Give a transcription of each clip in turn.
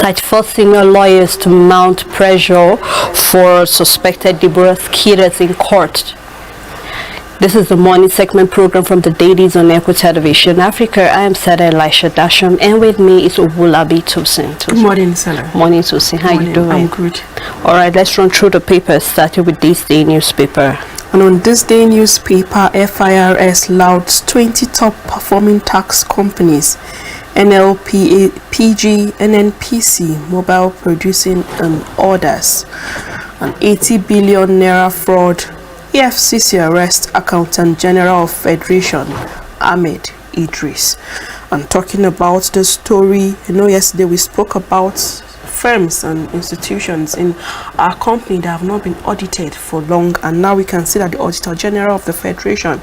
34 senior lawyers to mount pressure for suspected Deborah's killers in court. This is the morning segment program from the Dailies on Echo Television Africa. I am Sada Elisha Dasham, and with me is Obulabi Tosin. Good morning, Sada. Morning, Tosin. How you doing? I'm good. All right, let's run through the papers, starting with this day newspaper. And on this day newspaper, FIRS louds 20 top performing tax companies. NLP, PG, NNPC, mobile producing orders. An 80 billion naira fraud. EFCC arrest Accountant General of Federation, Ahmed Idris. And talking about the story, yesterday we spoke about firms and institutions in our company that have not been audited for long, and now we can see that the Auditor General of the Federation,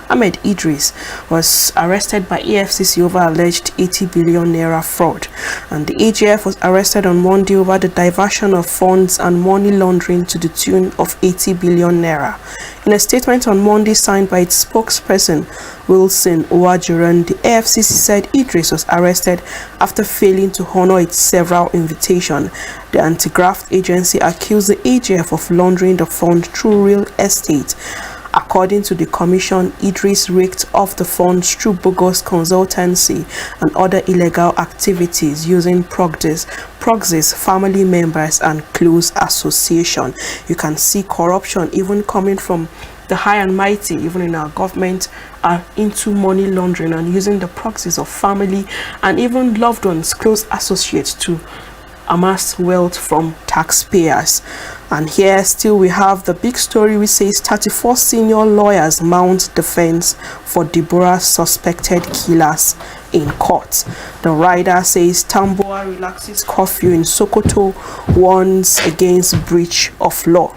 Ahmed Idris, was arrested by EFCC over alleged 80 billion naira fraud, and the AGF was arrested on Monday over the diversion of funds and money laundering to the tune of 80 billion naira. In a statement on Monday signed by its spokesperson Wilson Owajuran, the AFCC said Idris was arrested after failing to honor its several invitations. The anti-graft agency accused the AGF of laundering the fund through real estate. According to the commission, Idris raked off the funds through bogus consultancy and other illegal activities using proxies, family members, and close association. You can see corruption even coming from the high and mighty, even in our government, are into money laundering and using the proxies of family and even loved ones, close associates, to amass wealth from taxpayers. And here still we have the big story which says 34 senior lawyers mount defense for Deborah's suspected killers in court. The rider says Tamboa relaxes curfew in Sokoto, warns against breach of law.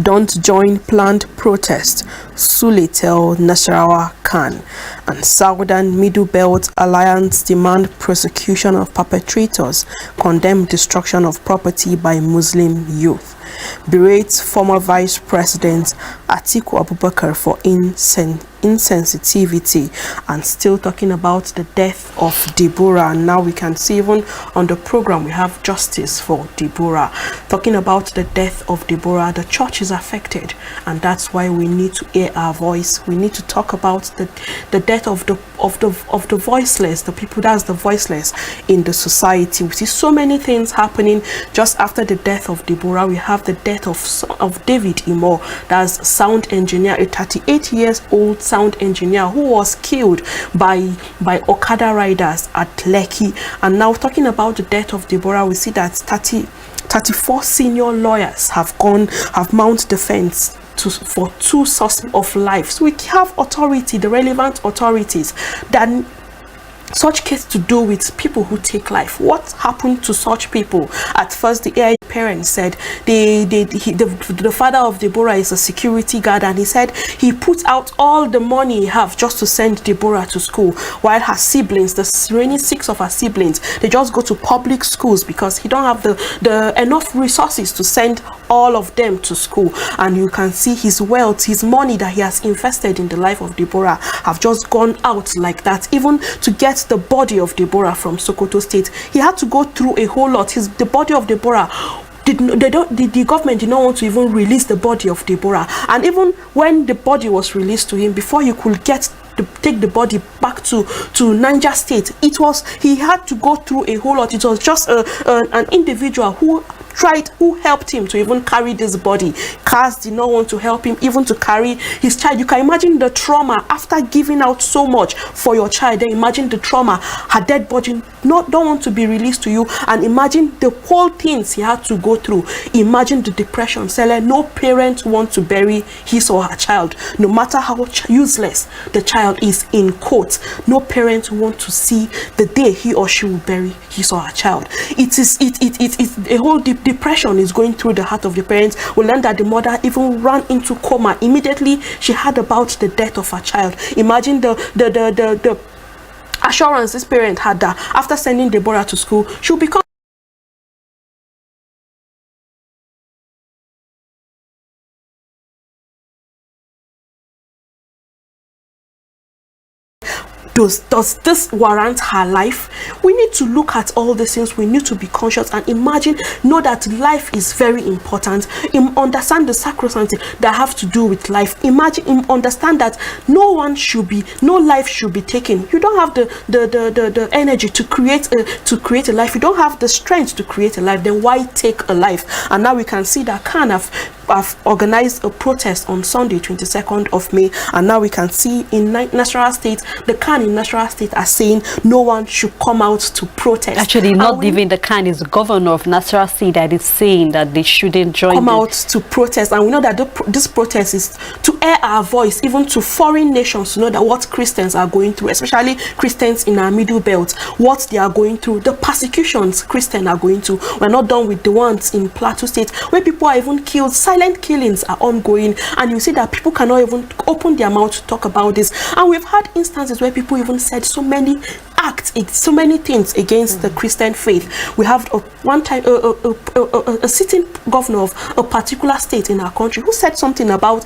Don't join planned protest, Sule tell Nasarawa Khan. And Southern Middle Belt Alliance demand prosecution of perpetrators, condemn destruction of property by Muslim youth. Berates former Vice President Atiku Abubakar for insensitivity. And still talking about the death of Deborah. And now we can see even on the program we have justice for Deborah. Talking about the death of Deborah, the church is affected, and that's why we need to hear our voice. We need to talk about the death of the voiceless, the people that's the voiceless in the society. We see so many things happening. Just after the death of Deborah, we have the death of David Imo, that's sound engineer, a 38-year-old sound engineer who was killed by Okada riders at Lekki. And now talking about the death of Deborah, we see that 34 senior lawyers have mounted defense for two sources of life. So we have authority, the relevant authorities, that such case to do with people who take life. What happened to such people? At first, the AI parents said the father of Deborah is a security guard, and he said he put out all the money he have just to send Deborah to school, while her siblings, the remaining 6 of her siblings, they just go to public schools because he don't have the enough resources to send all of them to school. And you can see his wealth, his money that he has invested in the life of Deborah have just gone out like that. Even to get the body of Deborah from Sokoto State, he had to go through a whole lot. The body of Deborah, the government did not want to even release the body of Deborah. And even when the body was released to him, before you could take the body back to Niger State, he had to go through a whole lot. It was just an individual who helped him to even carry this body. Cars did not want to help him even to carry his child. You can imagine the trauma after giving out so much for your child. Then imagine the trauma, her dead body don't want to be released to you. And imagine the whole things he had to go through. Imagine the depression. No parent wants to bury his or her child, no matter how useless the child is, in quotes. No parent wants to see the day he or she will bury his or her child. It's a whole deep depression is going through the heart of the parents. We learned that the mother even ran into coma immediately she heard about the death of her child. Imagine the assurance this parent had that after sending Deborah to school, she'll become does this warrant her life? We need to look at all these things. We need to be conscious and imagine, know that life is very important. Understand the sacrosanct that have to do with life. Imagine, understand that no life should be taken. You don't have the energy to create a life. You don't have the strength to create a life. Then why take a life? And now we can see that Khan have organized a protest on Sunday, 22nd of May, and now we can see in Nasarawa State, the Khan in Nasarawa State are saying no one should come out to protest. Actually, not even the Khan, is the governor of Nasarawa State that is saying that they shouldn't come out to protest. And we know that this protest is to air our voice even to foreign nations, to know that what Christians are going through, especially Christians in our middle belt, what they are going through, the persecutions Christians are going through. We're not done with the ones in Plateau State where people are even killed. Silent killings are ongoing, and you see that people cannot even open their mouth to talk about this. And we've had instances where people even said so many things against the Christian faith. We have one time a sitting governor of a particular state in our country who said something about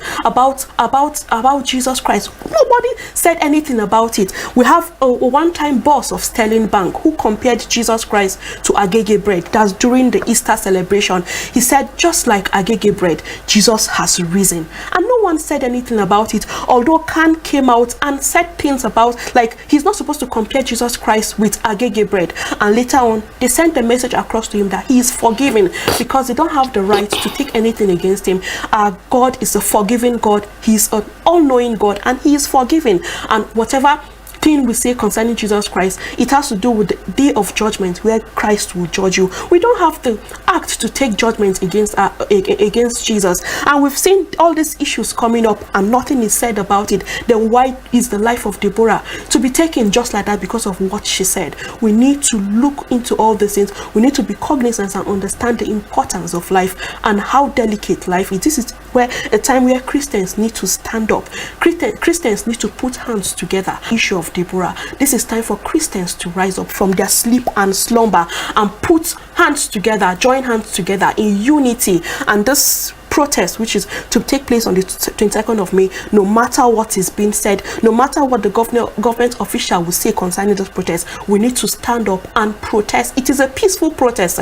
Jesus Christ. Nobody said anything about it. We have a one-time boss of Sterling Bank who compared Jesus Christ to agege bread. That's during the Easter celebration. He said, just like agege bread, Jesus has risen. And no one said anything about it, although Khan came out and said things about, like, he's not supposed to compare Jesus Christ with agege bread. And later on, they sent the message across to him that he is forgiven because they don't have the right to take anything against him. Our God is a forgiving God. He is an all-knowing God, and he is forgiving. And whatever thing we say concerning Jesus Christ, it has to do with the day of judgment where Christ will judge you. We don't have the act to take judgment against Jesus, and we've seen all these issues coming up and nothing is said about it. Then why is the life of Deborah to be taken just like that because of what she said? We need to look into all these things. We need to be cognizant and understand the importance of life and how delicate life is. This is where a time where Christians need to stand up. Christians need to put hands together. Issue of Deborah. This is time for Christians to rise up from their sleep and slumber and put hands together, join hands together in unity. And this protest, which is to take place on the 22nd of May, no matter what is being said, no matter what the government official will say concerning this protest, we need to stand up and protest. It is a peaceful protest.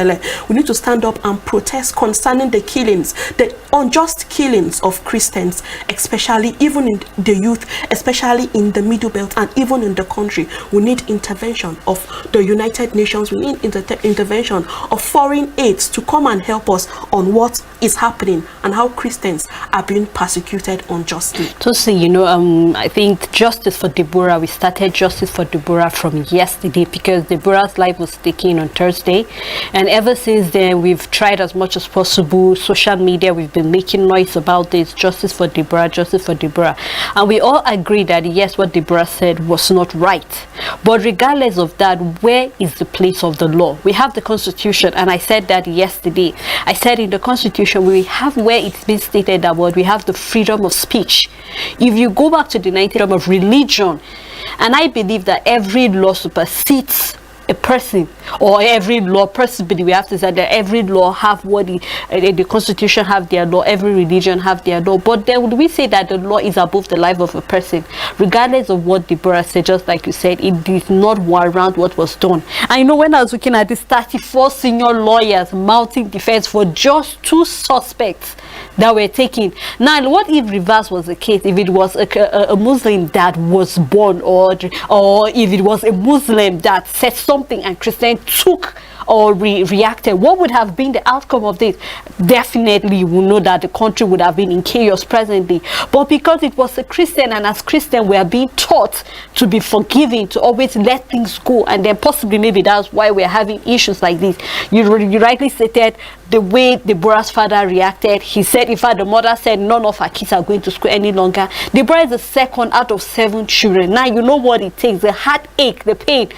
We need to stand up and protest concerning the killings, the unjust killings of Christians, especially even in the youth, especially in the middle belt, and even in the country. We need intervention of the United Nations. We need intervention of foreign aids to come and help us on what is happening and how Christians are being persecuted unjustly. So see, I think justice for Deborah, we started justice for Deborah from yesterday because Deborah's life was taken on Thursday, and ever since then we've tried as much as possible. Social media, we've been making noise about this, justice for Deborah, and we all agree that yes, what Deborah said was not right. But regardless of that, where is the place of the law? We have the Constitution, and I said that yesterday. I said in the Constitution we have where it's been stated that we have the freedom of speech. If you go back to the 19th of religion, and I believe that every law supersedes a person, or every law possibly, we have to say that every law have what the Constitution have their law, every religion have their law. But then would we say that the law is above the life of a person? Regardless of what Deborah said, just like you said, it did not warrant what was done. I know when I was looking at these 34 senior lawyers mounting defense for just 2 suspects that were taken. Now, what if reverse was the case? If it was a Muslim that was born, or if it was a Muslim that said something and Christian took or reacted, what would have been the outcome of this? Definitely you will know that the country would have been in chaos presently. But because it was a Christian, and as Christian we are being taught to be forgiving, to always let things go, and then possibly maybe that's why we're having issues like this. You rightly stated the way Deborah's father reacted. He said, in fact, the mother said none of her kids are going to school any longer. Deborah is the second out of 7 children. Now you know what it takes, the heartache, the pain.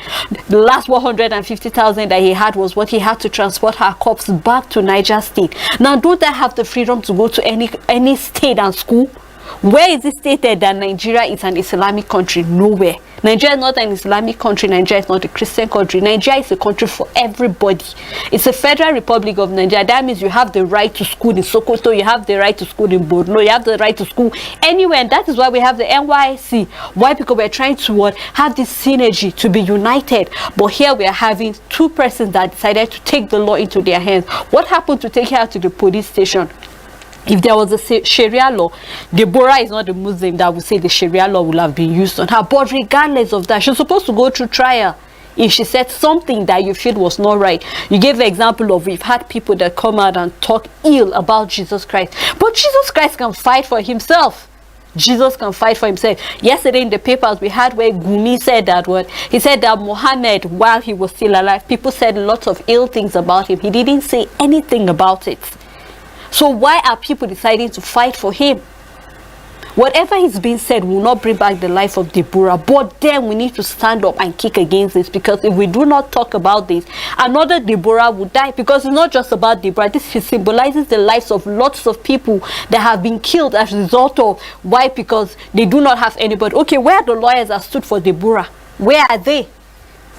The last 150,000 that he had was what he had to transport her corpse back to Niger State. Now don't I have the freedom to go to any state and school? Where is it stated that Nigeria is an Islamic country? Nowhere. Nigeria is not an Islamic country. Nigeria is not a Christian country. Nigeria is a country for everybody. It's a federal republic of Nigeria. That means you have the right to school in Sokoto, you have the right to school in Borno, you have the right to school anywhere. And that is why we have the NYC. Why? Because we're trying to have this synergy, to be united. But here we are having 2 persons that decided to take the law into their hands. What happened to take her to the police station? If there was a Sharia law, Deborah is not a Muslim that would say the Sharia law will have been used on her. But regardless of that, she's supposed to go through trial. If she said something that you feel was not right, you gave the example of we've had people that come out and talk ill about Jesus Christ. But Jesus Christ can fight for himself. Jesus can fight for himself. Yesterday in the papers we had where Gumi said that he said that Muhammad, while he was still alive, people said lots of ill things about him. He didn't say anything about it. So why are people deciding to fight for him? Whatever is being said will not bring back the life of Deborah, but then we need to stand up and kick against this, because if we do not talk about this, another Deborah will die. Because it's not just about Deborah. This symbolizes the lives of lots of people that have been killed as a result of why? Because they do not have anybody. Okay, where are the lawyers that stood for Deborah? Where are they?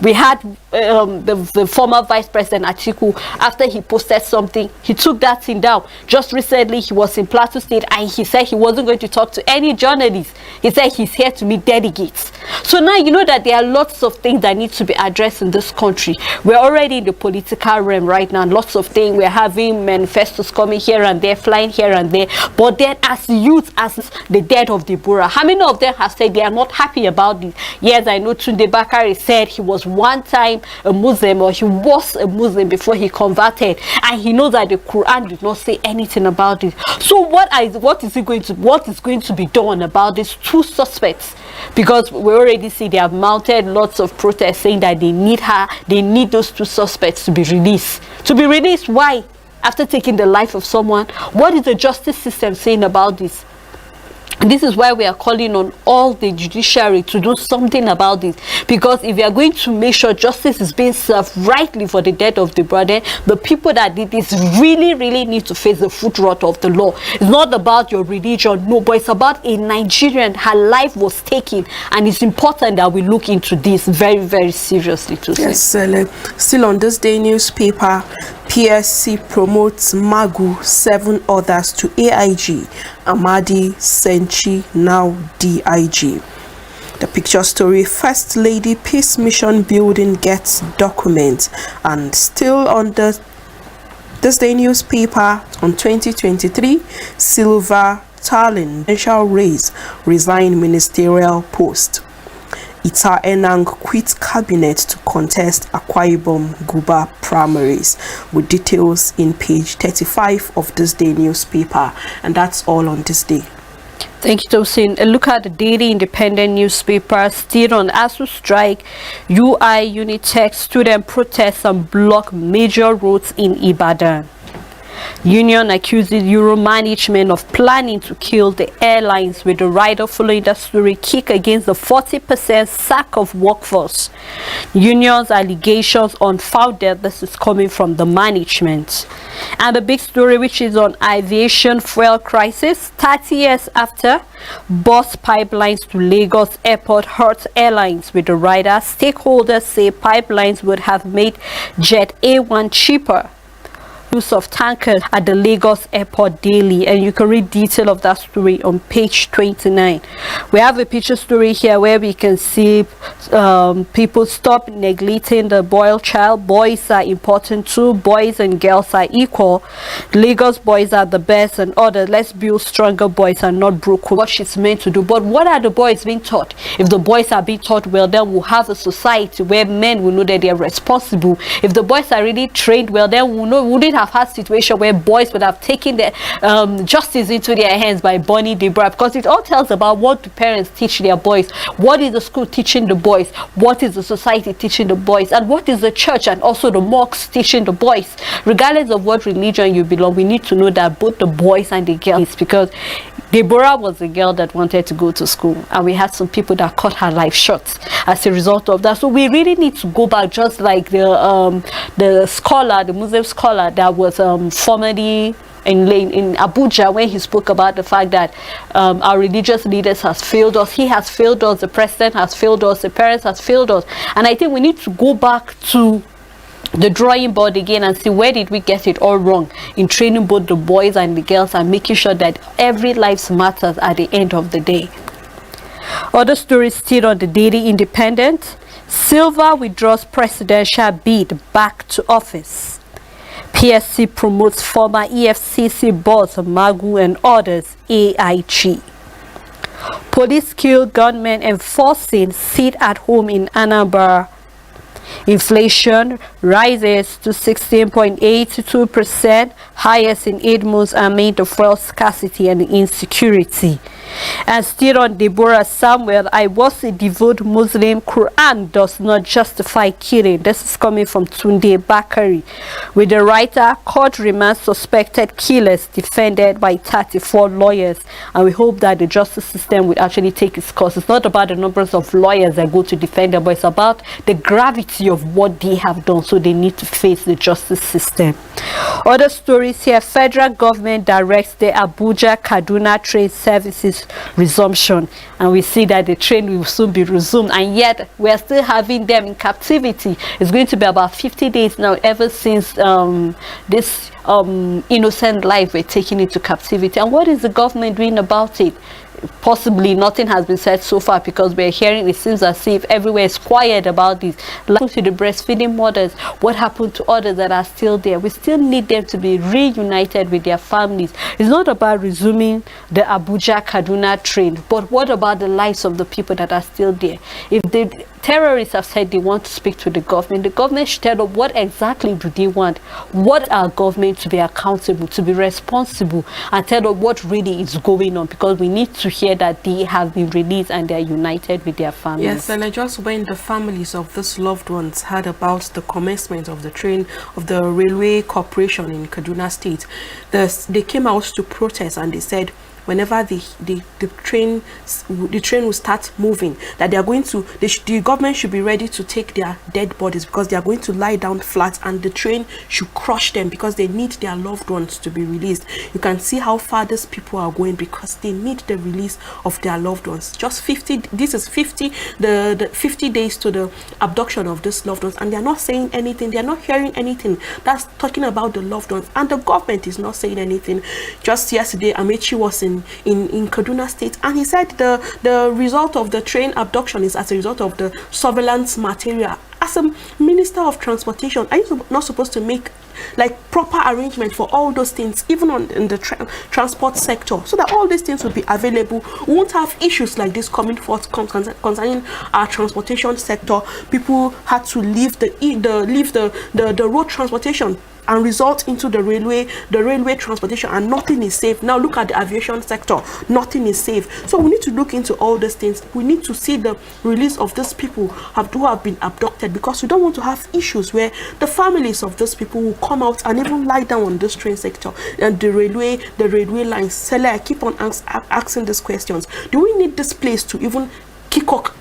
We had the former Vice President Atiku, after he posted something, he took that thing down. Just recently, he was in Plateau State and he said he wasn't going to talk to any journalists. He said he's here to meet delegates. So now you know that there are lots of things that need to be addressed in this country. We're already in the political realm right now. Lots of things. We're having manifestos coming here and there, flying here and there. But then as youth, as the death of Deborah, how many of them have said they are not happy about this? Yes, I know Tunde Bakari said he was one time a Muslim, or he was a Muslim before he converted, and he knows that the Quran did not say anything about it. So what is going to be done about these 2 suspects? Because we already see they have mounted lots of protests saying that they need those 2 suspects to be released. Why? After taking the life of someone, what is the justice system saying about this? This is why we are calling on all the judiciary to do something about this. Because if we are going to make sure justice is being served rightly for the death of the brother, the people that did this really, really need to face the foot rot of the law. It's not about your religion, no, but it's about a Nigerian. Her life was taken, and it's important that we look into this very, very seriously. Yes, still on this day newspaper, PSC promotes Magu, 7 others to AIG. Amadi Senchi, now DIG. The picture story, First Lady Peace Mission building gets documents. And still on this day newspaper, on 2023, Silver Tarlin, presidential race, resign ministerial post. Ita Enang quit cabinet to contest Akwa Ibom Guba primaries, with details in page 35 of this day newspaper. And that's all on this day. Thank you, Tosin. A look at the Daily Independent newspaper. Still on ASU strike, UI Unitech student protests and block major roads in Ibadan. Union accuses Euro management of planning to kill the airlines, with the rider following the story kick against the 40% sack of workforce. Union's allegations unfounded. This is coming from the management. And the big story, which is on aviation fuel crisis, 30 years after, bus pipelines to Lagos airport hurts airlines, with the rider. Stakeholders say pipelines would have made Jet A1 cheaper. use of tankers at the Lagos airport daily, and you can read detail of that story on page 29. We have a picture story here where we can see people stop neglecting the boy child. Boys are important too. Boys and girls are equal. Lagos boys are the best and others. Let's build stronger boys and not broken. What she's meant to do. But what are the boys being taught? If the boys are being taught well, then we'll have a society where men will know that they are responsible. If the boys are really trained well, then we wouldn't have had situation where boys would have taken their justice into their hands by burning Deborah, because it all tells about what the parents teach their boys, what is the school teaching the boys, what is the society teaching the boys, and what is the church and also the mosques teaching the boys. Regardless of what religion you belong, we need to know that both the boys and the girls, because Deborah was a girl that wanted to go to school, and we had some people that cut her life short as a result of that. So we really need to go back, just like the scholar, the Muslim scholar that was formerly in Abuja, when he spoke about the fact that our religious leaders has failed us. He has failed us, the president has failed us, the parents has failed us. And I think we need to go back to the drawing board again and see where did we get it all wrong in training both the boys and the girls and making sure that every life matters at the end of the day. Other stories still on the Daily Independent. Silva withdraws presidential bid back to office. PSC promotes former EFCC boss Magu and others AIG. Police kill gunmen enforcing sit at home in Anambra. Inflation rises to 16.82%, highest in 8 months, amid the fuel scarcity and insecurity. And still on Deborah Samuel, I was a devout Muslim. Quran does not justify killing. This is coming from Tunde Bakari. With the writer, court remands suspected killers defended by 34 lawyers. And we hope that the justice system will actually take its course. It's not about the numbers of lawyers that go to defend them, but it's about the gravity of what they have done. So they need to face the justice system. Other stories here. Federal government directs the Abuja-Kaduna train services resumption, and we see that the train will soon be resumed, and yet we are still having them in captivity. It's going to be about 50 days now ever since this innocent life were taken into captivity. And what is the government doing about it? Possibly nothing has been said so far, because we're hearing, it seems as if everywhere is quiet about this. What happened to the breastfeeding mothers? What happened to others that are still there? We still need them to be reunited with their families. It's not about resuming the Abuja-Kaduna train, but what about the lives of the people that are still there? If the terrorists have said they want to speak to the government should tell them what exactly do they want. What our government to be accountable, to be responsible, and tell them what really is going on, because we need to hear that they have been released and they are united with their families. Yes, and just when the families of these loved ones heard about the commencement of the train of the railway corporation in Kaduna State, they came out to protest, and they said whenever the train will start moving, that they are going to, the government should be ready to take their dead bodies, because they are going to lie down flat, and the train should crush them, because they need their loved ones to be released. You can see how far these people are going, because they need the release of their loved ones. Just 50, this is 50, the 50 days to the abduction of these loved ones, and they are not saying anything. They are not hearing anything that's talking about the loved ones, and the government is not saying anything. Just yesterday, Amechi was in Kaduna State, and he said the result of the train abduction is as a result of the surveillance material. As a minister of transportation, are you not supposed to make like proper arrangement for all those things, even in the transport sector, so that all these things will be available? We won't have issues like this coming forth concerning our transportation sector. People had to leave the road transportation and result into the railway transportation, and nothing is safe. Now look at the aviation sector, nothing is safe. So we need to look into all these things. We need to see the release of these people who have been abducted, because we don't want to have issues where the families of those people will come out and even lie down on this train sector and the railway lines. Sele, I keep on asking these questions. Do we need this place to even kick up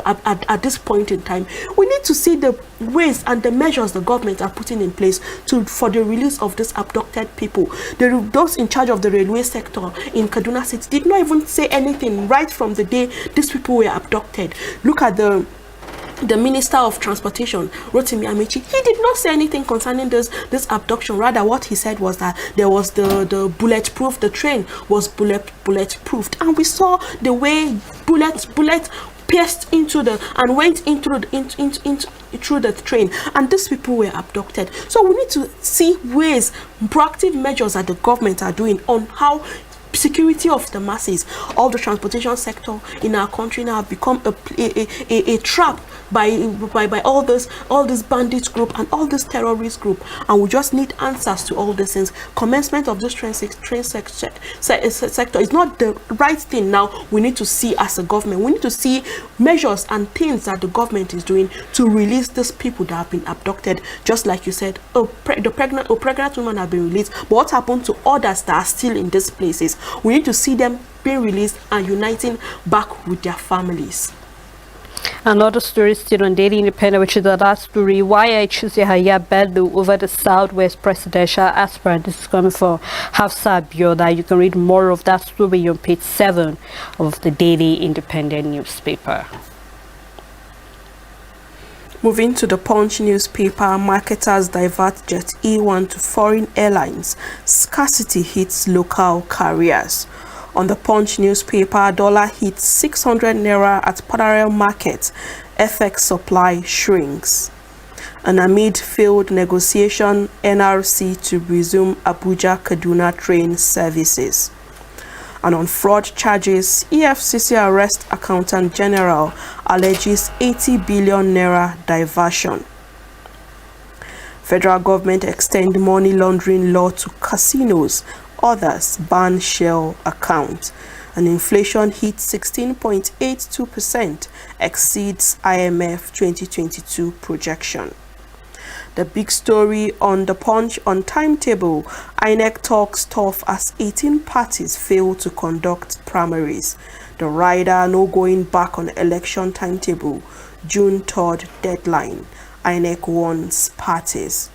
at this point in time? We need to see the ways and the measures the government are putting in place for the release of these abducted people. Those in charge of the railway sector in Kaduna City did not even say anything right from the day these people were abducted. Look at the the Minister of Transportation, Rotimi Amechi, he did not say anything concerning this abduction. Rather, what he said was that there was the bulletproof, the train was bulletproofed, and we saw the way bullet pierced into the and went into through the train, and these people were abducted. So we need to see ways, proactive measures that the government are doing on how security of the masses. All the transportation sector in our country now have become a trap by all this bandit group and all this terrorist group, and we just need answers to all these things. Commencement of this train sector is not the right thing. Now we need to see, as a government, we need to see measures and things that the government is doing to release these people that have been abducted. Just like you said, the pregnant woman have been released, but what happened to others that are still in these places? We need to see them being released and uniting back with their families. Another story still on Daily Independent, which is the last story, why I choose Yahya Bello over the Southwest presidential aspirant. This is coming from Hafsa Bioda. You can read more of that story on page 7 of the Daily Independent newspaper. Moving to the Punch newspaper, marketers divert Jet E1 to foreign airlines. Scarcity hits local carriers. On the Punch newspaper, dollar hits 600 naira at parallel market. FX supply shrinks. And amid failed negotiation, NRC to resume Abuja-Kaduna train services. And on fraud charges, EFCC arrest Accountant General, alleges 80 billion naira diversion. Federal government extend money laundering law to casinos. Others ban shell account. And inflation hits 16.82%, exceeds IMF 2022 projection. The big story on the Punch on timetable, INEC talks tough as 18 parties fail to conduct primaries. The rider no going back on election timetable, June 3rd deadline. INEC warns parties.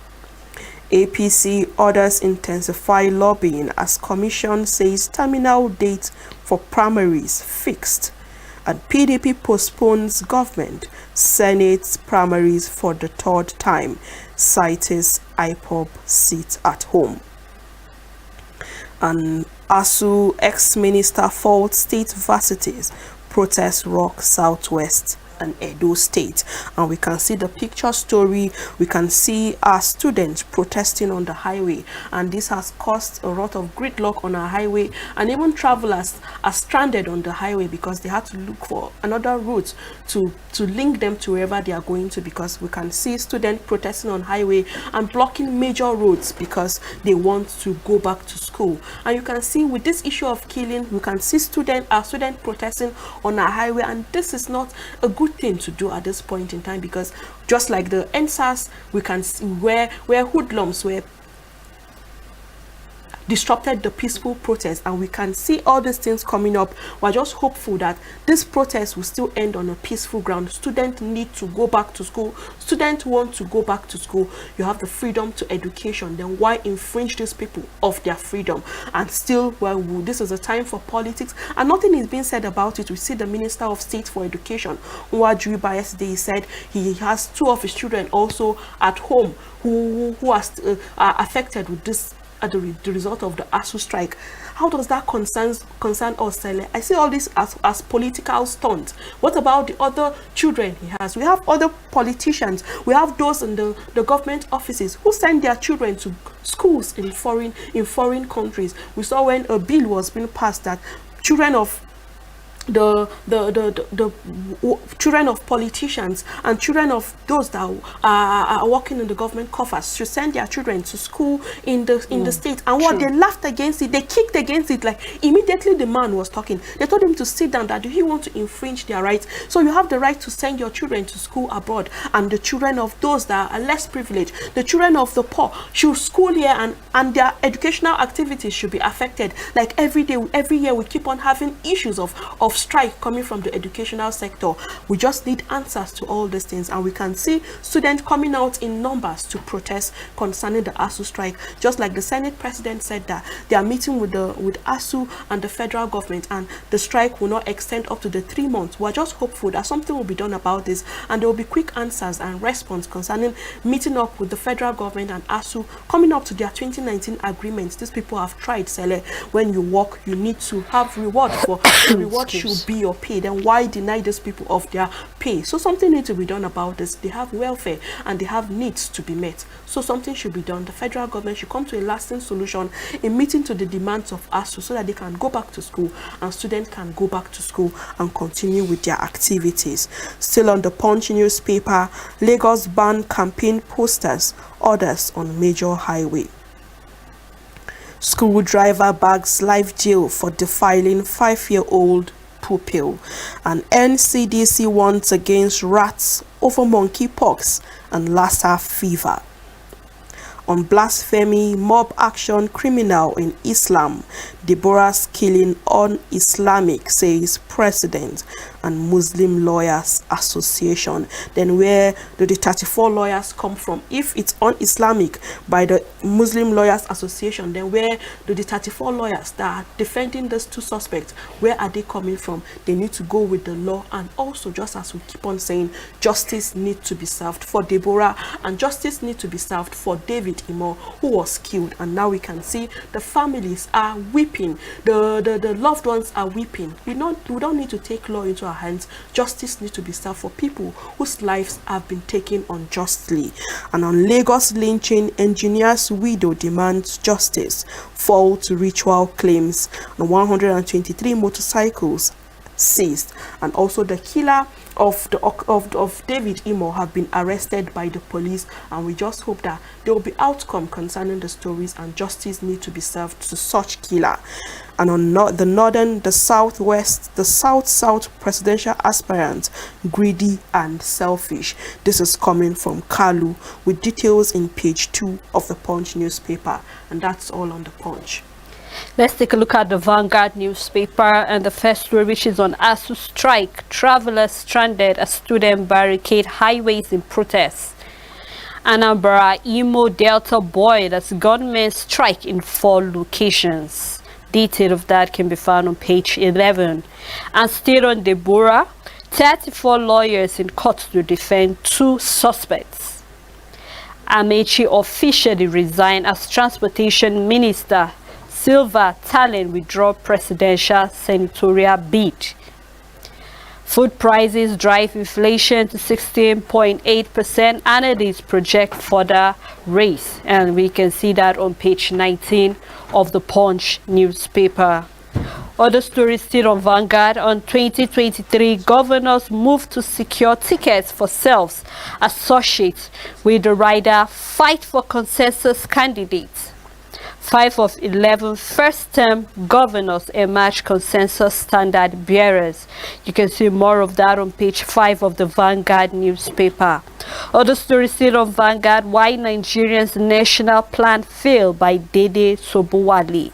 APC orders intensify lobbying as commission says terminal date for primaries fixed. And PDP postpones government Senate primaries for the 3rd time, cites IPOB seat at home. And ASU ex-minister faults state varsities, protests rock Southwest and Edo State. And we can see the picture story. We can see our students protesting on the highway, and this has caused a lot of gridlock on our highway, and even travelers are stranded on the highway because they had to look for another route to link them to wherever they are going to, because we can see students protesting on highway and blocking major roads because they want to go back to school. And you can see with this issue of killing, we can see our students protesting on our highway, and this is not a good thing to do at this point in time, because just like the NSAS, we can see where hoodlums were disrupted the peaceful protest, and we can see all these things coming up. We're just hopeful that this protest will still end on a peaceful ground. Students need to go back to school. Students want to go back to school. You have the freedom to education. Then why infringe these people of their freedom? And still, well, this is a time for politics, and nothing is being said about it. We see the Minister of State for Education, Nwadri yesterday, said he has 2 of his children also at home who are affected with this the result of the ASU strike. How does that concern us, Sele? I see all this as political stunt. What about the other children he has? We have other politicians. We have those in the government offices who send their children to schools in foreign countries. We saw when a bill was being passed that children of the children of politicians and children of those that are working in the government coffers should send their children to school in the state. And what they laughed against it, they kicked against it. Like immediately the man was talking, they told him to sit down, that he want to infringe their rights. So you have the right to send your children to school abroad, and the children of those that are less privileged, the children of the poor, should school here, and their educational activities should be affected. Like every year we keep on having issues of of strike coming from the educational sector. We just need answers to all these things, and we can see students coming out in numbers to protest concerning the ASU strike. Just like the Senate President said that they are meeting with ASU and the federal government, and the strike will not extend up to the 3 months. We're just hopeful that something will be done about this, and there will be quick answers and response concerning meeting up with the federal government and ASU, coming up to their 2019 agreements. These people have tried, Sele. When you work, you need to have reward for the reward should be your pay. Then why deny these people of their pay? So something needs to be done about this. They have welfare and they have needs to be met. So something should be done. The federal government should come to a lasting solution in meeting to the demands of ASU so that they can go back to school and students can go back to school and continue with their activities. Still on the Punch newspaper, Lagos ban campaign posters, orders on major highway. School driver bags life jail for defiling 5-year-old pupil. And NCDC warns against rats over monkeypox and Lassa fever. On blasphemy, mob action criminal in Islam, Deborah's killing un-Islamic, says President and Muslim Lawyers Association. Then where do the 34 lawyers come from? If it's un-Islamic by the Muslim Lawyers Association, then where do the 34 lawyers that are defending these two suspects, where are they coming from? They need to go with the law, and also, just as we keep on saying, justice needs to be served for Deborah, and justice needs to be served for David Imo, who was killed. And now we can see the families are weeping, the loved ones are weeping. We don't need to take law into our hands. Justice needs to be served for people whose lives have been taken unjustly. And on Lagos lynching, engineer's widow demands justice, fall to ritual claims, and 123 motorcycles seized. And also the killer of David Imo have been arrested by the police, and we just hope that there will be outcome concerning the stories and justice need to be served to such killer. And on the northern, the southwest, the south presidential aspirant, greedy and selfish. This is coming from Kalu, with details in page 2 of the Punch newspaper, and that's all on the Punch. Let's take a look at the Vanguard newspaper, and the first story, which is on ASU strike. Travelers stranded as students barricade highways in protest. Anambra Imo Delta boy, that's gunmen strike in 4 locations. Detail of that can be found on page 11. And still on Deborah, 34 lawyers in court to defend 2 suspects. Amechi officially resigned as transportation minister. Silver talent withdraw presidential senatorial bid. Food prices drive inflation to 16.8%. Analysts project further raise, and we can see that on page 19 of the Punch newspaper. Other stories still on Vanguard. On 2023, governors move to secure tickets for selves associates with the rider fight for consensus candidates. 5 of 11 first-term governors emerge consensus standard bearers. You can see more of that on page 5 of the Vanguard newspaper. Other stories still on Vanguard. Why Nigerians' national plan failed by Dede Sobowale.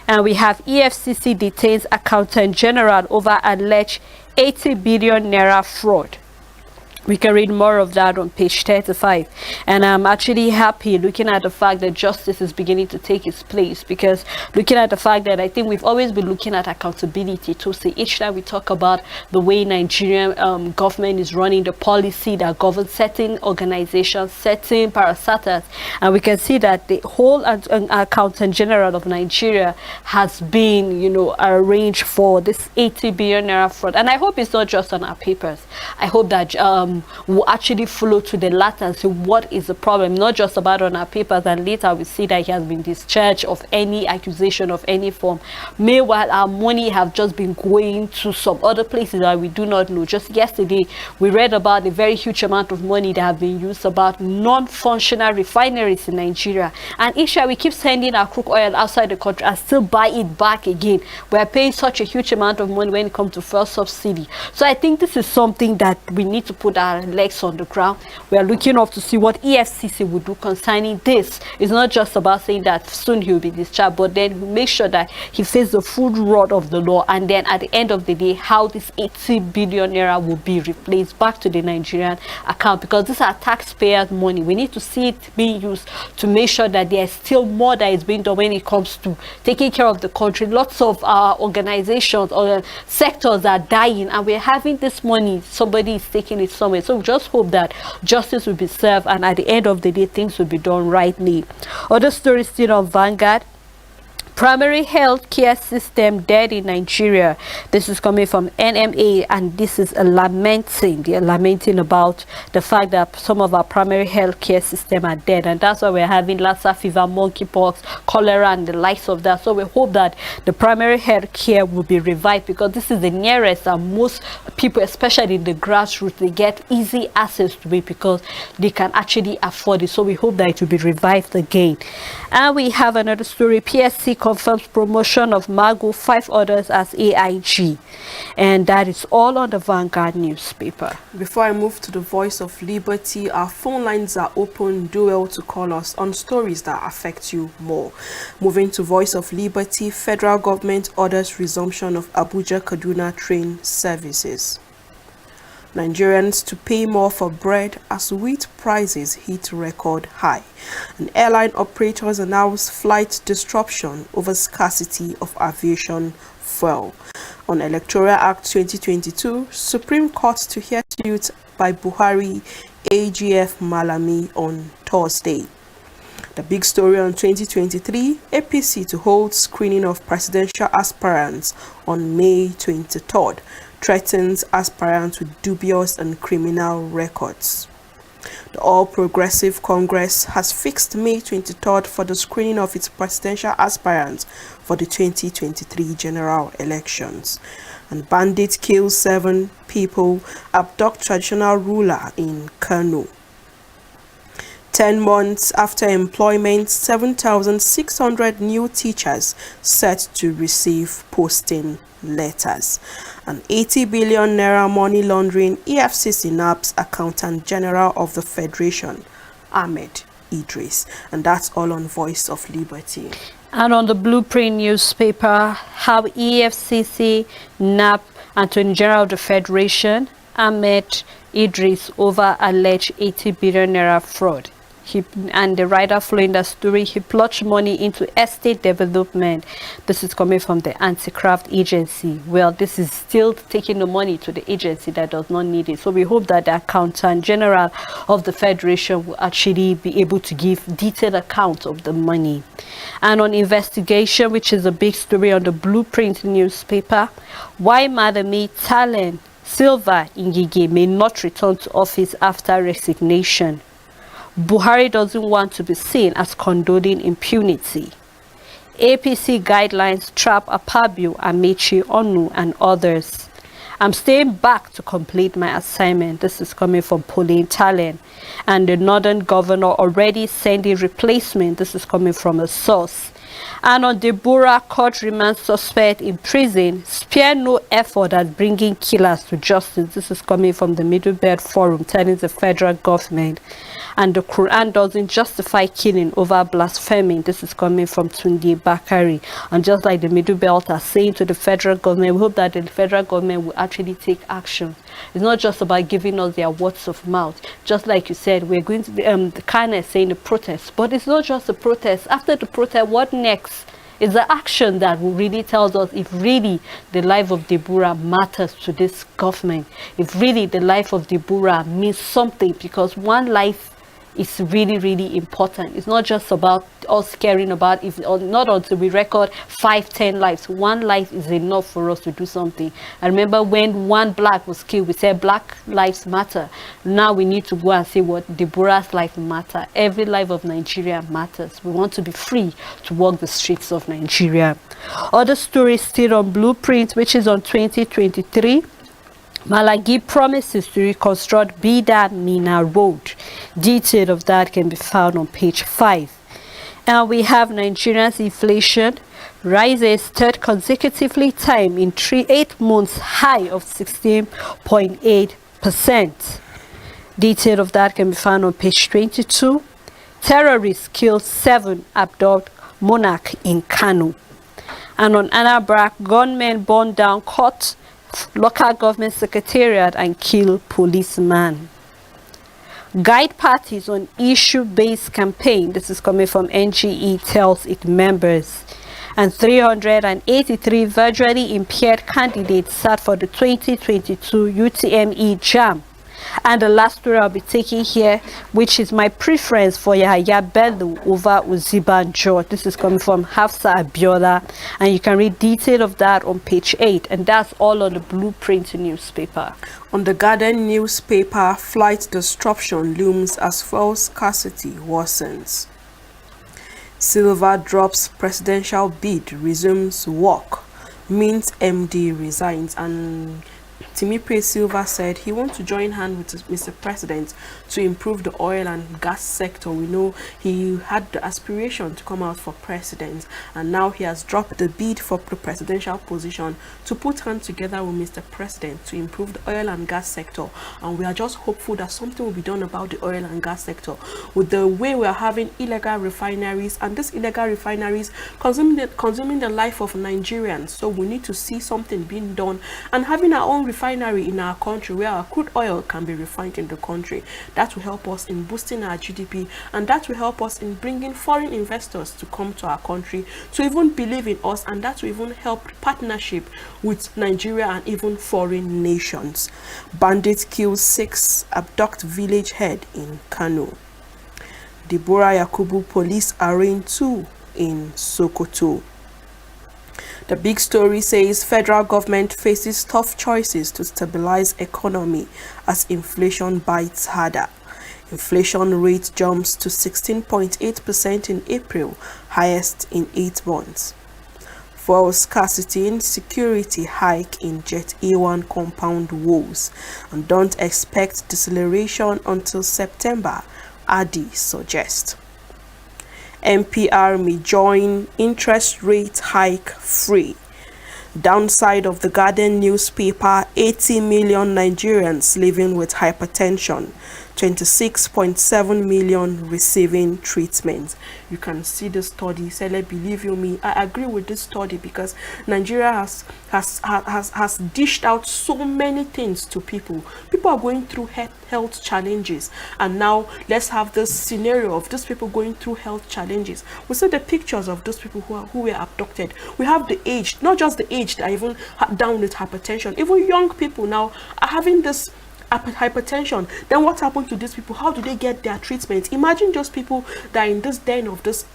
And we have EFCC detains accountant general over alleged 80 billion naira fraud. We can read more of that on page 35. And I'm actually happy looking at the fact that justice is beginning to take its place, because looking at the fact that I think we've always been looking at accountability to see each time we talk about the way Nigerian government is running the policy that governs certain organizations, certain parastatals, and we can see that the whole accountant general of Nigeria has been, arranged for this 80 billion naira fraud. And I hope it's not just on our papers. I hope that will actually follow to the latter and see what is the problem, not just about on our papers, and later we see that he has been discharged of any accusation of any form. Meanwhile, our money have just been going to some other places that we do not know. Just yesterday, we read about a very huge amount of money that have been used about non-functional refineries in Nigeria. And each year we keep sending our crude oil outside the country and still buy it back again. We are paying such a huge amount of money when it comes to fuel subsidy. So I think this is something that we need to put our legs on the ground. We are looking up to see what EFCC will do concerning this. It's not just about saying that soon he will be discharged, but then we make sure that he faces the full rod of the law, and then at the end of the day, how this 80 billion naira will be replaced back to the Nigerian account, because these are taxpayers' money. We need to see it being used to make sure that there is still more that is being done when it comes to taking care of the country. Lots of our organizations or sectors are dying, and we're having this money, somebody is taking it somewhere. So we just hope that justice will be served, and at the end of the day, things will be done rightly. Other stories still on Vanguard. Primary health care system dead in Nigeria. This is coming from NMA, and this is a lamenting. They are lamenting about the fact that some of our primary health care system are dead, and that's why we're having Lassa fever, monkeypox, cholera, and the likes of that. So we hope that the primary health care will be revived, because this is the nearest, and most people, especially in the grassroots, they get easy access to it because they can actually afford it. So we hope that it will be revived again. And we have another story. PSC confirms promotion of Mago, 5 others as AIG, and that is all on the Vanguard newspaper. Before I move to the Voice of Liberty, our phone lines are open. Do well to call us on stories that affect you more. Moving to Voice of Liberty, federal government orders resumption of Abuja-Kaduna train services. Nigerians to pay more for bread as wheat prices hit record high. And airline operators announce flight disruption over scarcity of aviation fuel. On Electoral Act 2022, Supreme Court to hear suit by Buhari, AGF Malami on Thursday. The big story on 2023, APC to hold screening of presidential aspirants on May 23rd. Threatens aspirants with dubious and criminal records. The All Progressive Congress has fixed May 23rd for the screening of its presidential aspirants for the 2023 general elections. And bandit kills 7 people, abduct traditional ruler in Kano. 10 months after employment, 7,600 new teachers set to receive posting letters. An 80 billion naira money laundering EFCC naps Accountant General of the Federation, Ahmed Idris. And that's all on Voice of Liberty. And on the Blueprint newspaper, how EFCC napped Attorney General of the Federation, Ahmed Idris, over alleged 80 billion naira fraud. And the writer following the story, he plunged money into estate development. This is coming from the anti-graft agency. Well, this is still taking the money to the agency that does not need it. So we hope that the Accountant General of the Federation will actually be able to give detailed accounts of the money. And on investigation, which is a big story on the Blueprint newspaper, why Madame Talent Silva Ngige may not return to office after resignation. Buhari doesn't want to be seen as condoning impunity. APC guidelines trap Apabio, Amechi, Onu, and others. I'm staying back to complete my assignment. This is coming from Pauline Talent. And the Northern Governor already sending replacement. This is coming from a source. And on Deborah, court remands suspect in prison, spare no effort at bringing killers to justice. This is coming from the Middle Belt Forum, telling the federal government. And the Quran doesn't justify killing over blasphemy. This is coming from Tunde Bakari. And just like the Middle Belt are saying to the federal government, we hope that the federal government will actually take action. It's not just about giving us their words of mouth. Just like you said, we're going to the kind of saying the protest, but it's not just the protest. After the protest, what next? It's the action that really tells us if really the life of Deborah matters to this government, if really the life of Deborah means something, because one life is really, really important. It's not just about us caring about, if not until we record 5-10 lives. One life is enough for us to do something. I remember when one black was killed, we said Black Lives Matter. Now we need to go and say what Deborah's life matter. Every life of Nigeria matters. We want to be free to walk the streets of Nigeria. Other stories still on Blueprint, which is on 2023. Malagi promises to reconstruct Bida Mina Road. Detail of that can be found on page 5. And we have Nigeria's inflation rises third consecutively time in 8 months, high of 16.8%. Detail of that can be found on page 22. Terrorists kill 7 abduct monarch in Kano. And on Anambra, gunmen burn down court, local government secretariat and kill policeman. Guide parties on issue-based campaign. This is coming from NGE, tells its members. And 383 visually impaired candidates sat for the 2022 UTME JAM. And the last story I'll be taking here, which is my preference for Yahya Bello over Uzibanjo. This is coming from Hafsa Abiola, and you can read detail of that on page 8, and that's all on the Blueprint newspaper. On the Guardian newspaper, flight disruption looms as fuel scarcity worsens. Silva drops presidential bid, resumes work. Mint MD resigns, and Timipre Silva said he wants to join hands with Mr. President to improve the oil and gas sector. We know he had the aspiration to come out for president, and now he has dropped the bid for the presidential position to put hands together with Mr. President to improve the oil and gas sector. And we are just hopeful that something will be done about the oil and gas sector with the way we are having illegal refineries, and these illegal refineries consuming the life of Nigerians. So we need to see something being done, and having our own refinery in our country where our crude oil can be refined in the country. That will help us in boosting our GDP, and that will help us in bringing foreign investors to come to our country to even believe in us, and that will even help partnership with Nigeria and even foreign nations. Bandits kill 6 abduct village head in Kano. Deborah Yakubu police arraign 2 in Sokoto. The big story says federal government faces tough choices to stabilize economy as inflation bites harder. Inflation rate jumps to 16.8% in April, highest in 8 months. Fuel scarcity and security hike in Jet A1 compound woes, and don't expect deceleration until September, ADI suggests. NPR may join interest rate hike free. Downside of the Guardian newspaper, 80 million Nigerians living with hypertension, 26.7 million receiving treatment. You can see the study. Sele, believe you me, I agree with this study, because Nigeria has dished out so many things to people. People are going through health challenges, and now let's have this scenario of these people going through health challenges. We see the pictures of those people who were abducted. We have the age, not just the age, that are even down with hypertension. Even young people now are having this hypertension. Then what happened to these people? How do they get their treatment? Imagine those people that are in this den of this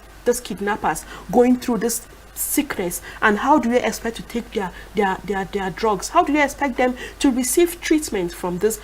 kidnappers going through this sickness, and how do they expect to take their drugs? How do they expect them to receive treatment from this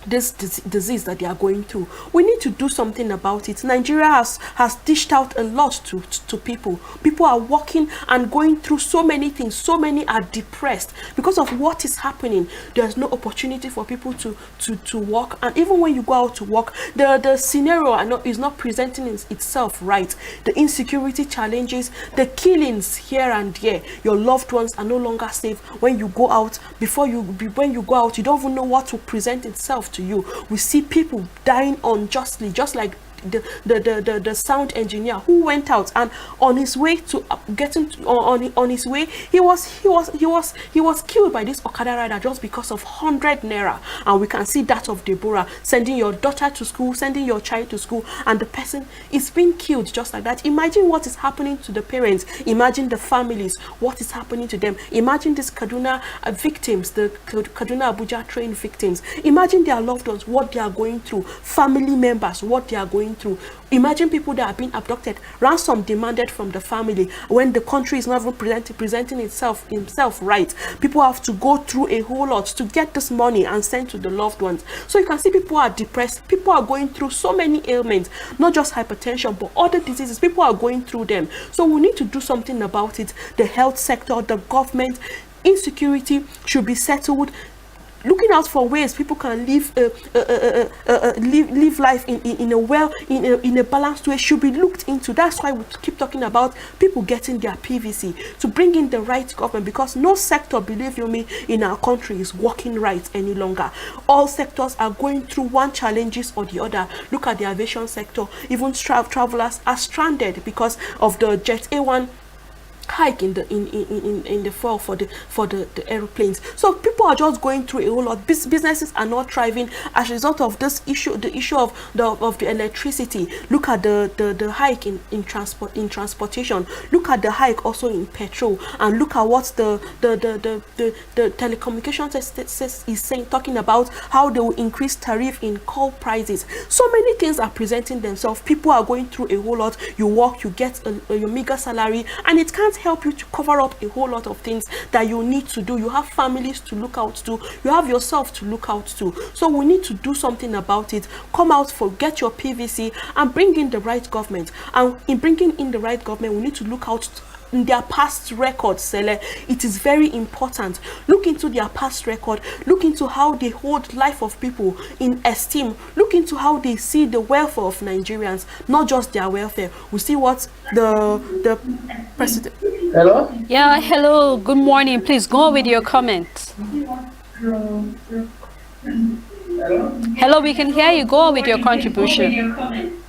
disease that they are going through? We need to do something about it. Nigeria has dished out a lot to people. People are working and going through so many things. So many are depressed because of what is happening. There's no opportunity for people to work, and even when you go out to work, the scenario is not presenting itself right. The insecurity challenges, the killings here and there. Your loved ones are no longer safe when you go out. When you go out, you don't even know what to present itself to you. We see people dying unjustly, just like the sound engineer who went out, and on his way to on his way he was killed by this Okada rider just because of 100 naira. And we can see that of Deborah, sending your daughter to school, sending your child to school, and the person is being killed just like that. Imagine what is happening to the parents. Imagine the families, what is happening to them. Imagine these Kaduna victims, the Kaduna Abuja train victims. Imagine their loved ones, what they are going through. Family members, what they are going through. Imagine people that are being abducted, ransom demanded from the family when the country is not even presenting itself right. People have to go through a whole lot to get this money and send to the loved ones. So you can see people are depressed. People are going through so many ailments, not just hypertension but other diseases. People are going through them. So we need to do something about it. The health sector, the government, insecurity should be settled. looking out for ways people can live life in a balanced way should be looked into. That's why we keep talking about people getting their PVC, to bring in the right government, because no sector, believe you me, in our country is working right any longer. All sectors are going through one challenges or the other. Look at the aviation sector. Even travelers are stranded because of the Jet A1 hike in the fall for the aeroplanes. So people are just going through a whole lot. Businesses are not thriving as a result of this issue, the issue of the electricity. Look at the hike in transportation. Look at the hike also in petrol, and look at what the telecommunications is saying, talking about how they will increase tariff in call prices. So many things are presenting themselves. People are going through a whole lot. You work, you get your meager salary, and it can't help you to cover up a whole lot of things that you need to do. You have families to look out to, you have yourself to look out to. So we need to do something about it. Come out, get your PVC, and bring in the right government. And in bringing in the right government, we need to look out in their past records, Sele. It is very important. Look into their past record. Look into how they hold life of people in esteem. Look into how they see the welfare of Nigerians, not just their welfare. We see what the president. Hello? Yeah, hello. Good morning. Please go on with your comments. Hello, we can hear you. Go on with your contribution.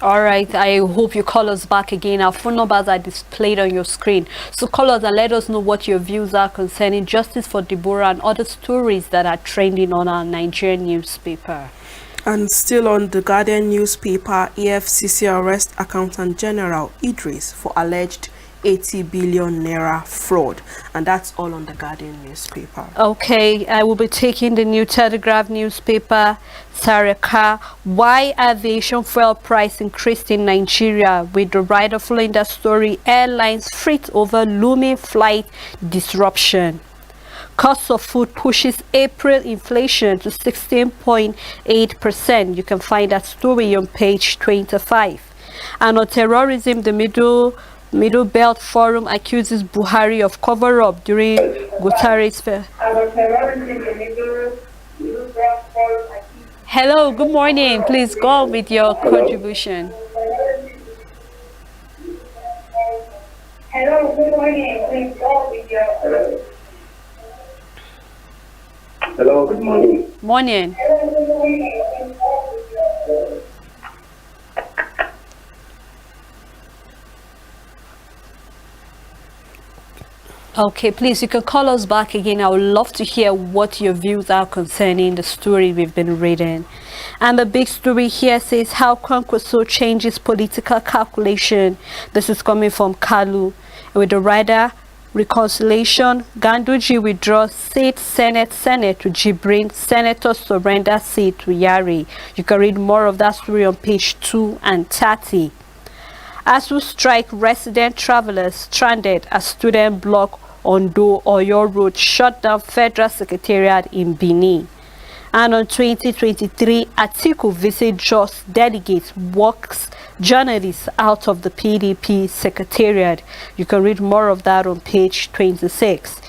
All right, I hope you call us back again. Our phone numbers are displayed on your screen, so call us and let us know what your views are concerning justice for Deborah and other stories that are trending on our Nigerian newspaper. And still on the Guardian newspaper, EFCC arrest Accountant General Idris for alleged 80 billion naira fraud, and that's all on the Guardian newspaper. Okay, I will be taking the new Telegraph newspaper. Saraka, why aviation fuel price increased in Nigeria, with the writer following that story, airlines fret over looming flight disruption. Cost of food pushes April inflation to 16.8%. You can find that story on page 25. And on terrorism, the Middle Belt Forum accuses Buhari of cover-up during Guterres fair. Hello, good morning. Please go on with your contribution. Hello, good morning. Please go on with your... Hello, good morning. Morning. Hello, good morning. Okay, please, you can call us back again. I would love to hear what your views are concerning the story we've been reading. And the big story here says how Kwankwaso changes political calculation. This is coming from Kalu. With the rider reconciliation, Ganduji withdraws seat Senate to Jibrin, senators surrender seat to Yari. You can read more of that story on page 2 and 30. ASU strike resident travelers stranded as student block on Do Oyo Road shut down Federal Secretariat in Benin. And on 2023, Atiku visit Jos delegates, walks journalists out of the PDP Secretariat. You can read more of that on page 26.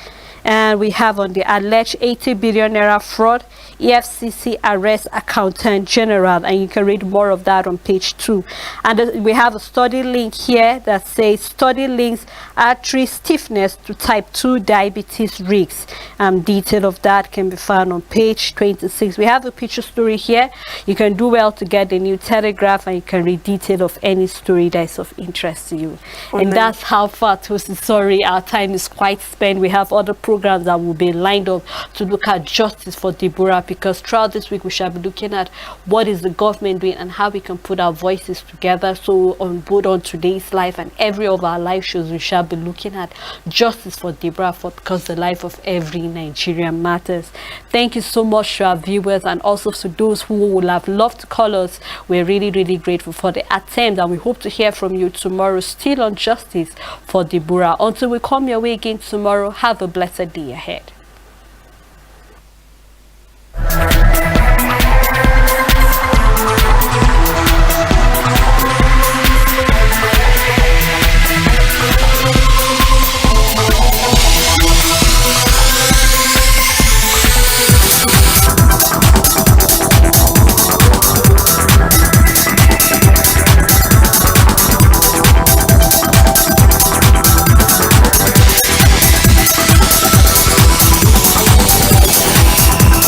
And we have on the alleged 80 billion naira fraud, EFCC arrests Accountant General, and you can read more of that on page 2. And we have a study link here that says study links artery stiffness to type 2 diabetes risks. Detail of that can be found on page 26. We have a picture story here. You can do well to get the new Telegraph, and you can read detail of any story that is of interest to you. And that's how far, Tosi. Sorry, our time is quite spent. We have other programs that will be lined up to look at justice for Deborah, because throughout this week we shall be looking at what is the government doing and how we can put our voices together. So on both on Today's Life and every of our live shows, we shall be looking at justice for Deborah, because the life of every Nigerian matters. Thank you so much to our viewers, and also to those who would have loved to call us. We're really, really grateful for the attempt, and we hope to hear from you tomorrow still on justice for Deborah. Until we come your way again tomorrow, have a blessed day ahead.